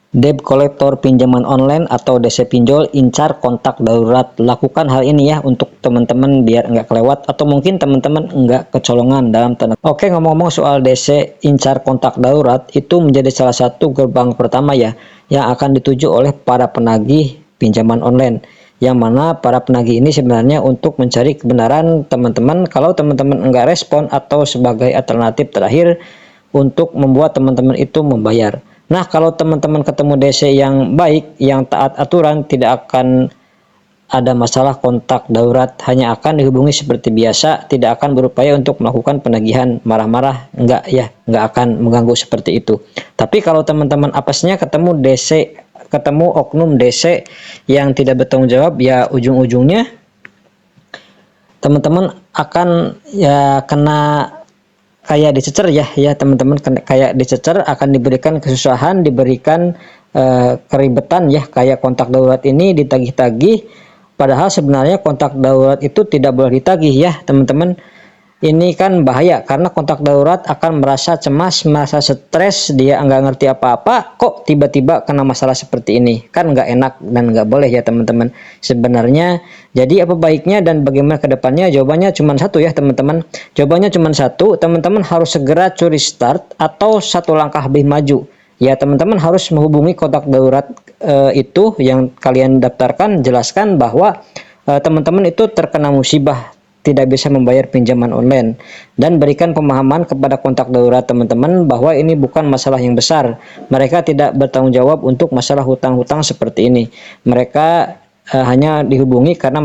Debt collector pinjaman online atau DC pinjol, incar kontak darurat. Lakukan hal ini ya untuk teman-teman biar nggak kelewat atau mungkin teman-teman nggak kecolongan dalam tanda. Oke, ngomong-ngomong soal DC incar kontak darurat, itu menjadi salah satu gerbang pertama ya yang akan dituju oleh para penagih pinjaman online. Yang mana para penagih ini sebenarnya untuk mencari kebenaran teman-teman kalau teman-teman nggak respon atau sebagai alternatif terakhir untuk membuat teman-teman itu membayar. Nah, kalau teman-teman ketemu DC yang baik, yang taat aturan, tidak akan ada masalah kontak darurat, hanya akan dihubungi seperti biasa, tidak akan berupaya untuk melakukan penagihan marah-marah, enggak ya, enggak akan mengganggu seperti itu. Tapi kalau teman-teman apesnya ketemu oknum DC yang tidak bertanggung jawab, ya ujung-ujungnya teman-teman akan ya kena kayak dicecer ya teman-teman, kayak dicecer, akan diberikan kesusahan, diberikan keribetan ya, kayak kontak darurat ini ditagih-tagih, padahal sebenarnya kontak darurat itu tidak boleh ditagih ya teman-teman. Ini kan bahaya karena kontak darurat akan merasa cemas, merasa stres, dia nggak ngerti apa-apa, kok tiba-tiba kena masalah seperti ini, kan nggak enak dan nggak boleh ya teman-teman sebenarnya. Jadi apa baiknya dan bagaimana kedepannya? Jawabannya cuma satu ya teman-teman. Jawabannya cuma satu, teman-teman harus segera curi start atau satu langkah lebih maju. Ya teman-teman harus menghubungi kontak darurat itu yang kalian daftarkan, jelaskan bahwa teman-teman itu terkena musibah, tidak bisa membayar pinjaman online, dan berikan pemahaman kepada kontak darurat teman-teman bahwa ini bukan masalah yang besar. Mereka tidak bertanggung jawab untuk masalah hutang-hutang seperti ini. Mereka hanya dihubungi karena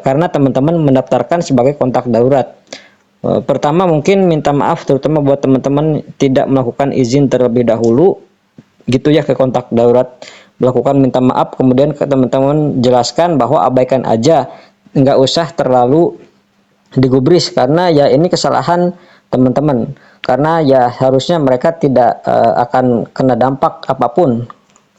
karena teman-teman mendaftarkan sebagai kontak darurat. Pertama mungkin minta maaf terutama buat teman-teman tidak melakukan izin terlebih dahulu gitu ya ke kontak darurat. Melakukan minta maaf, kemudian ke teman-teman jelaskan bahwa abaikan aja, nggak usah terlalu digubris karena ya ini kesalahan teman-teman, karena ya harusnya mereka tidak akan kena dampak apapun,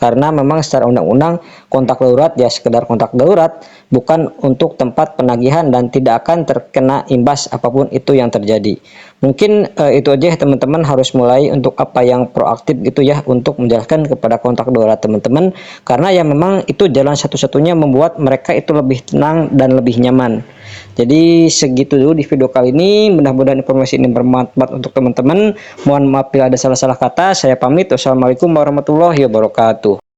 karena memang secara undang-undang kontak darurat ya sekedar kontak darurat, bukan untuk tempat penagihan dan tidak akan terkena imbas apapun itu yang terjadi. Mungkin itu aja ya teman-teman, harus mulai untuk apa yang proaktif gitu ya untuk menjelaskan kepada kontak darurat teman-teman, karena ya memang itu jalan satu-satunya membuat mereka itu lebih tenang dan lebih nyaman. Jadi segitu dulu di video kali ini, mudah-mudahan informasi ini bermanfaat untuk teman-teman. Mohon maaf bila ada salah-salah kata, saya pamit. Wassalamualaikum warahmatullahi wabarakatuh.